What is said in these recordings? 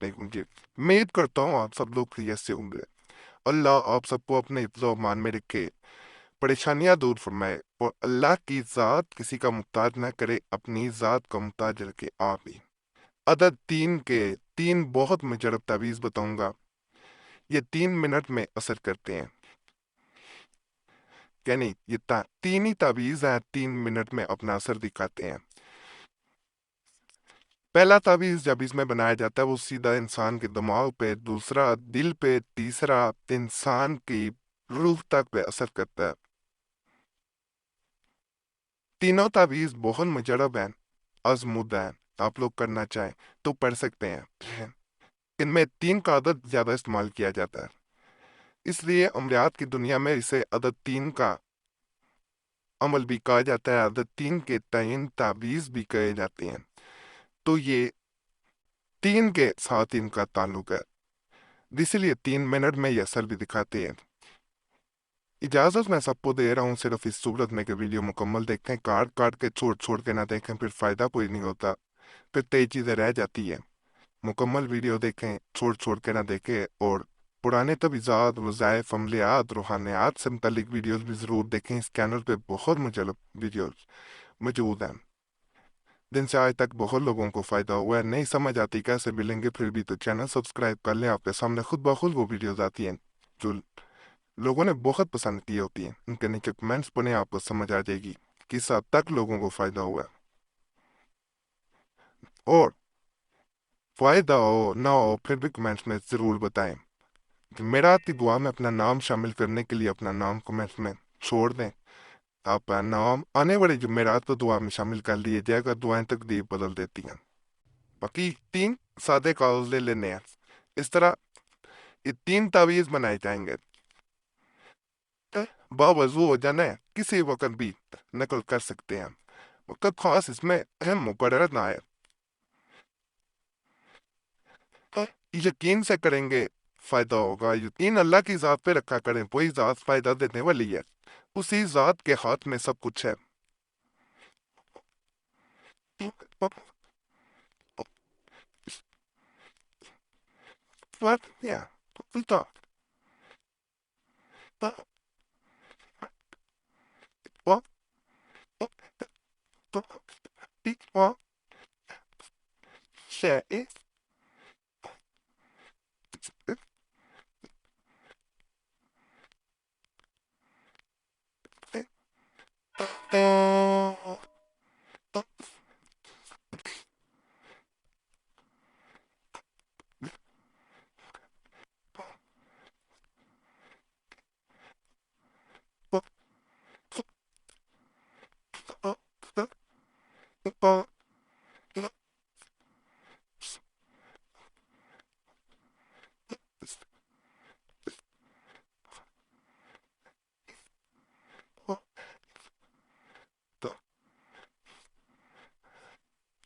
नहीं होंगे। उम्मीद करता हूँ आप सब लोग खैरियत से होंगे। अल्लाह आप सबको अपने हिफ्ज़ व अमान में रखे, परेशानियां दूर फरमाए और अल्लाह की ज़ात किसी का मुहताज न करे, अपनी ज़ात का मुहताज रखे। आमीन। अदद 3 के 3 बहुत मुजरब तावीज़ बताऊंगा। ये 3 मिनट में असर करते हैं, यानी ये 3 ही तावीज़ हैं, 3 मिनट में अपना असर दिखाते हैं। पहला तावीज़ जब इसमें बनाया जाता है वो सीधा इंसान के दिमाग पे, दूसरा दिल पे, तीसरा इंसान की रूह तक पे असर करता है। तीनों तावीज़ बहुत मुजरब हैं, आज़मूदा हैं। आप लोग करना चाहें तो पढ़ सकते हैं। इनमें 3 का अदद ज़्यादा इस्तेमाल किया जाता है, इसलिए अमलियात की दुनिया में इसे अदद 3 का अमल भी कहा जाता है, अदद 3 के तयन तावीज़ भी कहे जाते हैं। तो ये 3 के साथ इनका ताल्लुक है, इसीलिए 3 मिनट में ये असर भी दिखाते हैं। इजाज़त मैं सबको दे रहा हूँ सिर्फ इस सूरत में कि वीडियो मुकम्मल देखें, काट काट के छोड़ छोड़ के ना देखें, फिर फ़ायदा कोई नहीं होता, फिर कई चीज़ें रह जाती हैं। मुकम्मल वीडियो देखें, छोड़ छोड़ के ना देखें। और पुराने तवीज़ात, वज़ाइफ, अमलियात, रूहानियात से मुतल्लिक वीडियोस भी ज़रूर देखें। इस चैनल पे बहुत मुजल्लब वीडियोस मौजूद हैं, जिनसे आज तक बहुत लोगों को फ़ायदा हुआ है। नहीं समझ आती कैसे मिलेंगे, फिर भी तो चैनल सब्सक्राइब कर लें। आपके सामने खुद ब खुद वो वीडियोस आती हैं जो लोगों ने बहुत पसंद की होती हैं। उनके नीचे कमेंट्स पढ़ें, आपको समझ आ जाएगी किस हद तक लोगों को फ़ायदा हुआ है। और फ़ायदा हो ना हो फिर भी कमेंट्स में ज़रूर बताएं। जुमेरात की दुआ में अपना नाम शामिल करने के लिए अपना नाम कमेंट्स में छोड़ दें। आपका नाम आने वाले जुमेरात को दुआ में शामिल कर लिए जाएगा। दुआएं तकदीर बदल देती हैं। बाकी 3 सादे कागज ले लेने हैं। इस तरह ये 3 तावीज़ बनाए जाएंगे। बावजू हो जाना है, किसी वक्त भी नकल कर सकते हैं। वक्त खास इसमें अहम मुकर्रर ना है, यकीन से करेंगे फायदा होगा। यकीन अल्लाह की ज़ात पे रखा करें, वही ज़ात फायदा देने वाली है, उसी ज़ात के हाथ में सब कुछ है। What? Yeah. What? What? What? What? Say it.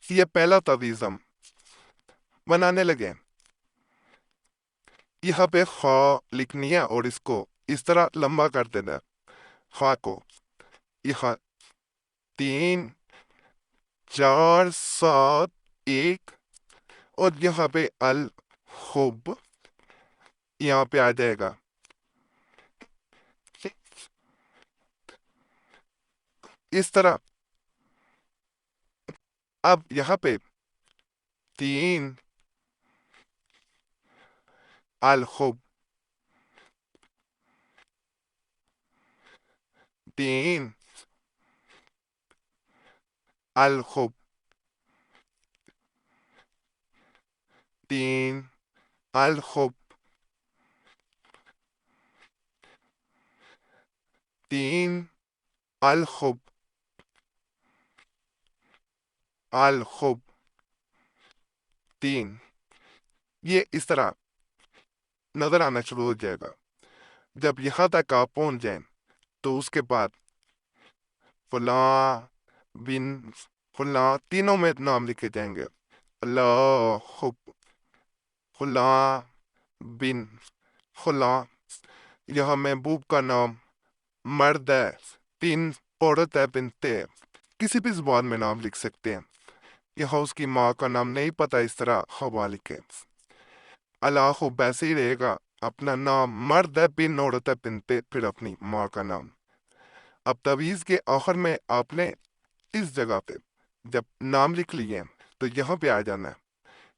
ये पहला तावीज़ हम बनाने लगे। यहाँ पे खा लिखनी है और इसको इस तरह लंबा कर देना है। खा को यहाँ 3 4 7 1 और यहाँ पे अल खुब यहाँ पे आ जाएगा। इस तरह अब यहाँ पे 3 अल खुब, 3 अल खुब, 3 अल खुब, 3 अल खुब, अल खुब 3। ये इस तरह नजर आना शुरू हो जाएगा। जब यहाँ तक आप पहुंच जाएं तो उसके बाद फला बिन फला तीनों में नाम लिखे जाएंगे। अल्लाह खुब, फला बिन फला, यहाँ महबूब का नाम मर्द है, 3 औरत है, बिनते है। किसी भी जुबान में नाम लिख सकते हैं। यहाँ उसकी माँ का नाम नहीं पता, इस तरह हवा लिखे। अलाहो वैसे ही रहेगा। अपना नाम मर्द है बिन औरत है बिनते, फिर अपनी माँ का नाम। अब तवीज़ के आखिर में आपने इस जगह पे जब नाम लिख लिए तो यहाँ पे आ जाना है।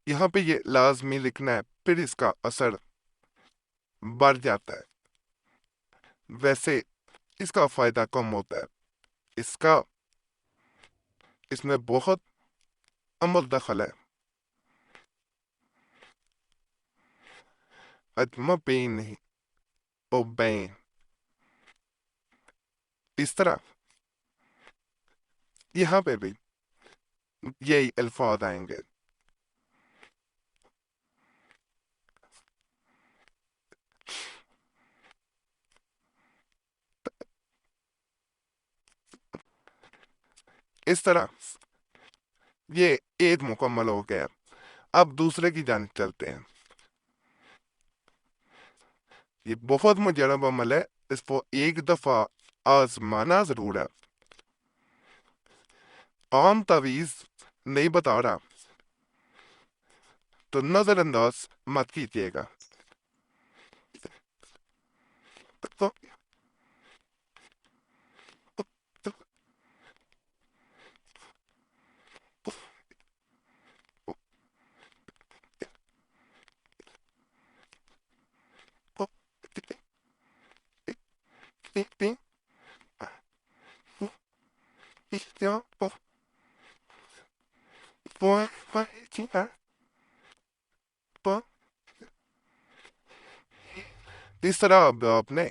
यहाँ पे ये लाजमी लिखना है, फिर इसका असर बढ़ जाता है। वैसे इसका फायदा कम होता है, इसका इसमें बहुत अमल दखल है। अदमा बेन नहीं, ओ बैन, इस तरह यहाँ पे भी यही अल्फाज आएंगे। इस तरह ये एक मुकम्मल हो गया। अब दूसरे की जानिब चलते हैं। ये बहुत मुजरब अमल है, इसको एक दफा आजमाना जरूर है। आम तावीज नहीं बता रहा तो नजरअंदाज मत कीजिएगा। तो, तो, तो, इस तरह अब आपने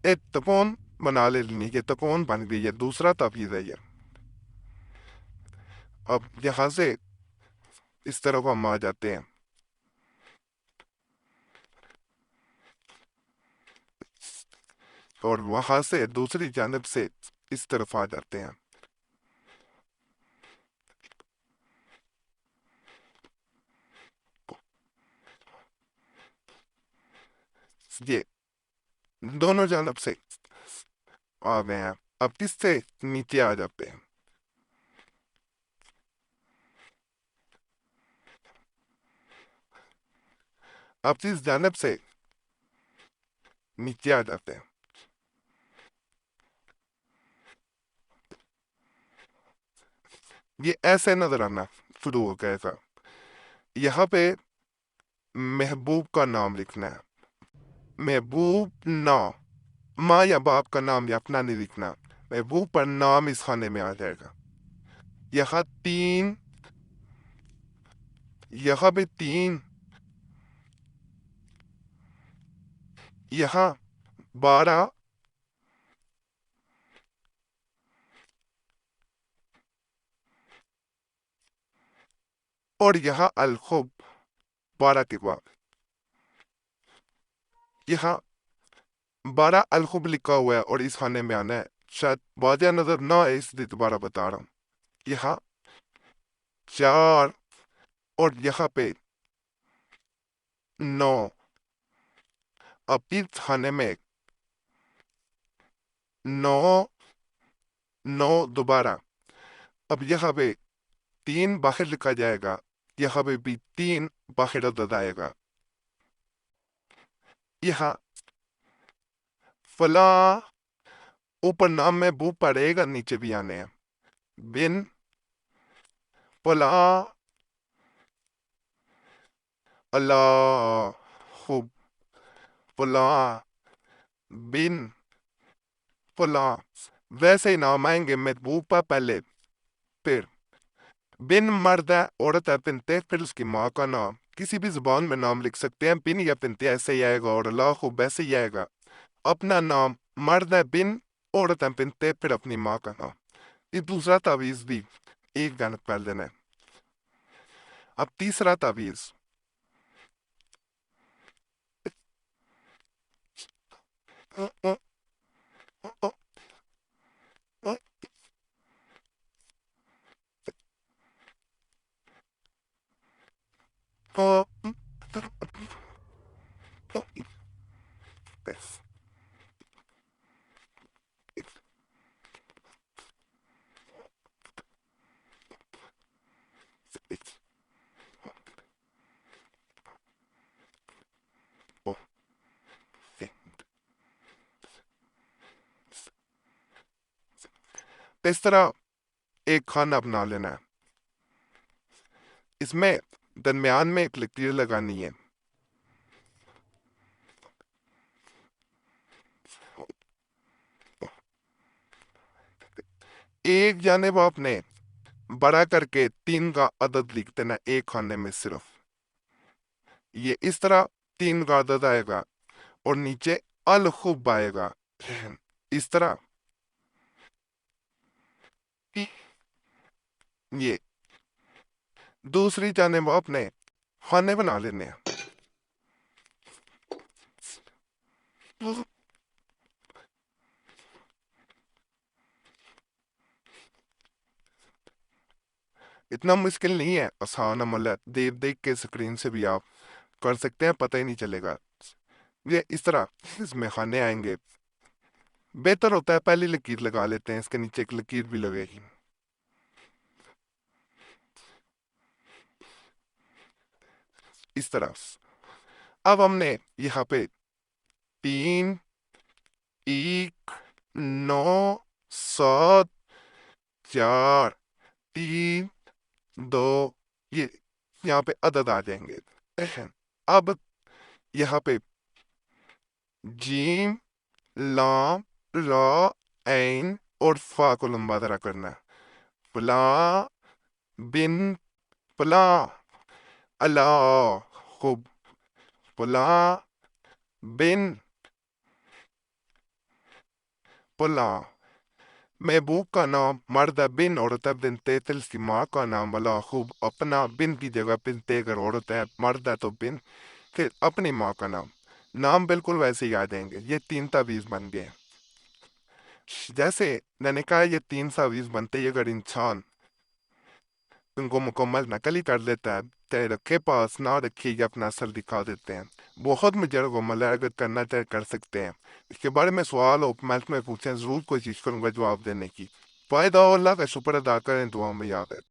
एक तपोन बना लेनी, ये तपोन बन गई है, दूसरा तावीज है ये। अब यहां से इस तरह को हम आ जाते हैं और वहां से दूसरी जानब से इस तरफ आ जाते हैं। ये दोनों जानब से आ गए हैं। अब किससे नीचे आ जाते हैं। अब इस जानब से नीचे आ जाते हैं। ये ऐसे नजर आना शुरू हो गया था। यहाँ पे महबूब का नाम लिखना है। महबूब ना, माँ या बाप का नाम या अपना नहीं लिखना। महबूब पर नाम इस खाने में आ जाएगा। यहाँ तीन, यहाँ पे तीन, यहाँ 12 और यहाँ अलखुब 12 के बाद। यहाँ 12 अलखुब लिखा हुआ है और इस खाने में आना है। शायद वादिया नजर ना आए इसलिए दोबारा बता रहा हूँ। यहाँ 4 और यहाँ पे 9। अब इस खाने में 9, 9 दोबारा। अब यहाँ पे 3 बाहर लिखा जाएगा, यहाँ पे भी 3 बाहर अदद आएगा। यहाँ फला ऊपर नाम में बू पड़ेगा, नीचे भी आने हैं। बिन फला अल्लाह खूब फला बिन फला। वैसे ही नाम आएंगे महबूब पर पहले, फिर बिन मर्द है, औरत है बिनते, फिर उसकी माँ का नाम। किसी भी जुबान में नाम लिख सकते हैं, बिन या बिनते ऐसे ही आएगा और अल्लाह खूब वैसे ही आएगा। अपना नाम मर्द है बिन, औरत है बिनते, फिर अपनी माँ का नाम। ये दूसरा तावीज भी एक गलत कर देना है। अब तीसरा तावीज। اس طرح ایک خانہ بنا لینا ہے، اس میں درمیان میں ایک لکیر لگانی ہے، ایک جانب آپ نے بڑا کر کے 3 کا عدد لکھ دینا ایک خانے میں صرف، یہ اس طرح 3 کا عدد آئے گا اور نیچے الخب آئے گا اس طرح، یہ دوسری جانب آپ نے خانے بنا لینے ہیں، اتنا مشکل نہیں ہے، آسان عمل ہے، دیکھ دیکھ کے سکرین سے بھی آپ کر سکتے ہیں، پتہ ہی نہیں چلے گا۔ یہ اس طرح اس میں خانے آئیں گے، بہتر ہوتا ہے پہلی لکیر لگا لیتے ہیں، اس کے نیچے ایک لکیر بھی لگے گی، اس طرح۔ اب ہم نے یہاں پہ 3 1 9 7 4 3 2 یہ یہاں پہ عدد آ جائیں گے۔ اب یہاں پہ جیم لام را عین اور فا کو لمبا درا کرنا ہے، فلاں بن فلاں اللہ خوب فلاں بن فلاں محبوب کا نام مرد ہے، بن عورت ہے، بن تیتل کی ماں کا نام اللہ خوب، اپنا بن کی جگہ بن تے اگر عورت ہے مرد ہے تو بن، پھر اپنی ماں کا نام بالکل ویسے ہی آ جائیں گے۔ یہ 3 تعویذ بن گئے، جیسے میں نے کہا یہ 3 تعویذ بنتے ہی اگر انسان ان کو مکمل نقل ہی کر لیتا ہے، چاہے رکھے پاس نہ رکھے یا اپنا اثر دکھا دیتے ہیں، بہت مجرد عمل ہے، اگر کرنا چاہے کر سکتے ہیں۔ اس کے بارے میں سوال ہو کمنٹ میں پوچھیں، ضرور کوشش کروں گا جواب دینے کی۔ فائدہ ہو، اللہ کا شکر ادا کریں، دعا میں یاد ہے۔